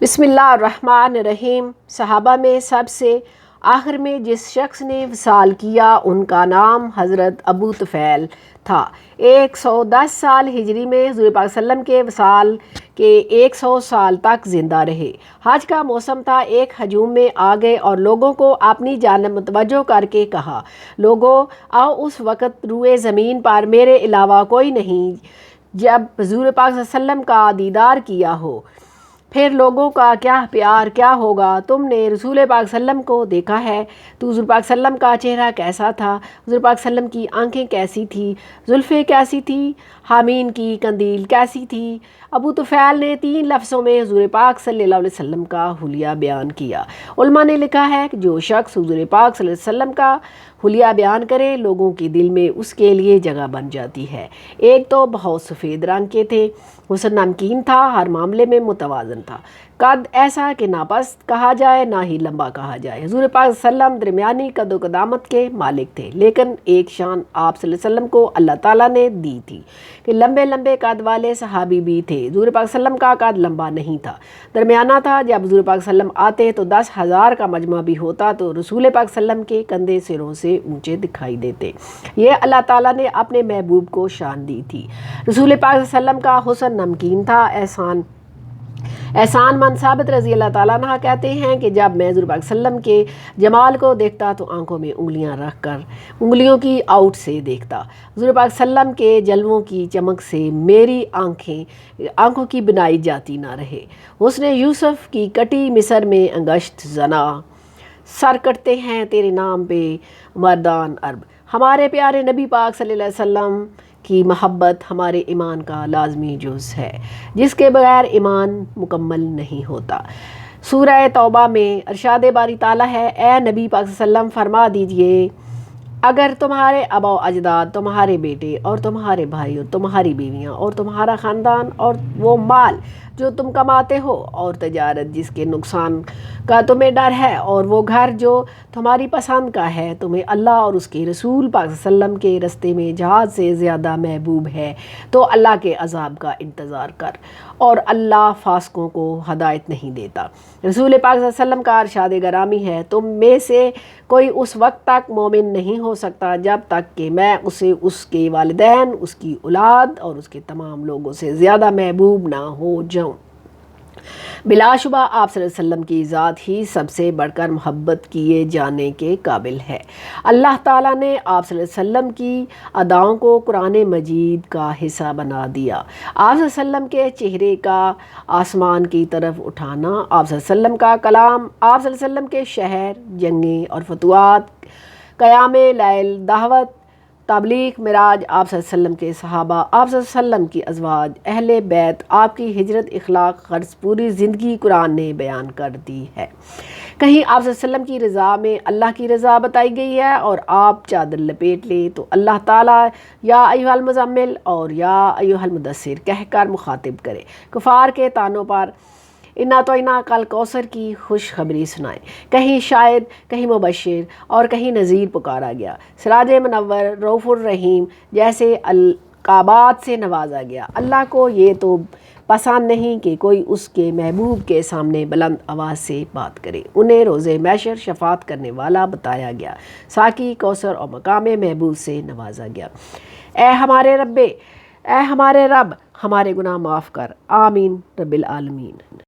بسم اللہ الرحمن الرحیم۔ صحابہ میں سب سے آخر میں جس شخص نے وصال کیا ان کا نام حضرت ابو طفیل تھا۔ 110 سال ہجری میں حضور پاک صلی اللہ علیہ وسلم کے وصال کے 100 سال تک زندہ رہے۔ حج کا موسم تھا، ایک ہجوم میں آ گئے اور لوگوں کو اپنی جانب متوجہ کر کے کہا، لوگو آؤ اس وقت روئے زمین پر میرے علاوہ کوئی نہیں جب حضور پاک صلی اللہ علیہ وسلم کا دیدار کیا ہو، پھر لوگوں کا کیا پیار کیا ہوگا۔ تم نے رسول پاک صلی اللہ علیہ وسلم کو دیکھا ہے تو حضور پاک صلی اللہ علیہ وسلم کا چہرہ کیسا تھا، حضور پاک صلی اللہ علیہ وسلم کی آنکھیں کیسی تھی، زلفیں کیسی تھی، حامین کی قندیل کیسی تھی۔ ابو طفیل نے 3 لفظوں میں حضور پاک صلی اللہ علیہ وسلم کا حلیہ بیان کیا۔ علماء نے لکھا ہے کہ جو شخص حضور پاک صلی اللہ علیہ وسلم کا حلیہ بیان کرے لوگوں کے دل میں اس کے لیے جگہ بن جاتی ہے۔ ایک تو بہت سفید رنگ کے تھے، حسن نمکین تھا، ہر معاملے میں متوازن تھا، قد ایسا کہ نہ پست کہا جائے نہ ہی لمبا کہا جائے۔ حضور پاک صلی اللہ علیہ وسلم درمیانی قد و قدامت کے مالک تھے، لیکن ایک شان آپ صلی اللہ علیہ وسلم کو اللہ تعالیٰ نے دی تھی کہ لمبے لمبے قد والے صحابی بھی تھے۔ حضور پاک صلی اللہ علیہ وسلم کا قد لمبا نہیں تھا، درمیانہ تھا۔ جب حضور پاک صلی اللہ علیہ وسلم آتے تو 10,000 کا مجمع بھی ہوتا تو رسول پاک صلی اللہ علیہ وسلم کے کندھے سروں سے اونچے دکھائی دیتے۔ یہ اللہ تعالیٰ نے اپنے محبوب کو شان دی تھی۔ رسول پاک صلی اللہ علیہ وسلم کا حسن نمکین تھا۔ احسان مند ثابت رضی اللہ تعالیٰ عنہ کہتے ہیں کہ جب میں حضور پاک صلی اللہ علیہ وسلم کے جمال کو دیکھتا تو آنکھوں میں انگلیاں رکھ کر انگلیوں کی آؤٹ سے دیکھتا۔ حضور پاک صلی اللہ علیہ وسلم کے جلووں کی چمک سے میری آنکھوں کی بنائی جاتی نہ رہے۔ حسن یوسف کی کٹی مصر میں انگشت زنا، سر کٹتے ہیں تیرے نام پہ مردان عرب۔ ہمارے پیارے نبی پاک صلی اللہ علیہ وسلم کی محبت ہمارے ایمان کا لازمی جز ہے، جس کے بغیر ایمان مکمل نہیں ہوتا۔ سورہ توبہ میں ارشاد باری تعالیٰ ہے، اے نبی پاک صلی اللہ علیہ وسلم فرما دیجئے، اگر تمہارے آبا و اجداد، تمہارے بیٹے اور تمہارے بھائی اور تمہاری بیویاں اور تمہارا خاندان اور وہ مال جو تم کماتے ہو اور تجارت جس کے نقصان کا تمہیں ڈر ہے اور وہ گھر جو تمہاری پسند کا ہے تمہیں اللہ اور اس کے رسول پاک صلی اللہ علیہ وسلم کے راستے میں جہاد سے زیادہ محبوب ہے تو اللہ کے عذاب کا انتظار کر، اور اللہ فاسقوں کو ہدایت نہیں دیتا۔ رسول پاک صلی اللہ علیہ وسلم کا ارشاد گرامی ہے، تم میں سے کوئی اس وقت تک مومن نہیں ہو سکتا جب تک کہ میں اسے اس کے والدین، اس کی اولاد اور اس کے تمام لوگوں سے زیادہ محبوب نہ ہو جاؤں۔ بلا شبہ آپ صلی اللہ علیہ وسلم کی ذات ہی سب سے بڑھ کر محبت کیے جانے کے قابل ہے۔ اللہ تعالیٰ نے آپ صلی اللہ علیہ وسلم کی اداؤں کو قرآن مجید کا حصہ بنا دیا۔ آپ صلی اللہ علیہ وسلم کے چہرے کا آسمان کی طرف اٹھانا، آپ صلی اللہ علیہ وسلم کا کلام، آپ صلی اللہ علیہ وسلم کے شہر، جنگیں اور فتوحات، قیام لیل، دعوت، تبلیغ، معراج، آپ صلی اللہ علیہ وسلم کے صحابہ، آپ صلی اللہ علیہ وسلم کی ازواج، اہل بیت، آپ کی ہجرت، اخلاق، غرض پوری زندگی قرآن نے بیان کر دی ہے۔ کہیں آپ صلی اللہ علیہ وسلم کی رضا میں اللہ کی رضا بتائی گئی ہے اور آپ چادر لپیٹ لیں تو اللہ تعالیٰ یا ایھا المزمل اور یا ایھا المدثر کہہ کر مخاطب کرے، کفار کے طعنوں پر انا تو انا کل کوثر کی خوشخبری سنائے۔ کہیں شاید، کہیں مبشر اور کہیں نذیر پکارا گیا، سراج منور، رؤوف الرحیم جیسے القابات سے نوازا گیا۔ اللہ کو یہ تو پسند نہیں کہ کوئی اس کے محبوب کے سامنے بلند آواز سے بات کرے۔ انہیں روز محشر شفاعت کرنے والا بتایا گیا، ساقی کوثر اور مقام محبوب سے نوازا گیا۔ اے ہمارے رب، ہمارے گناہ معاف کر، آمین رب العالمین۔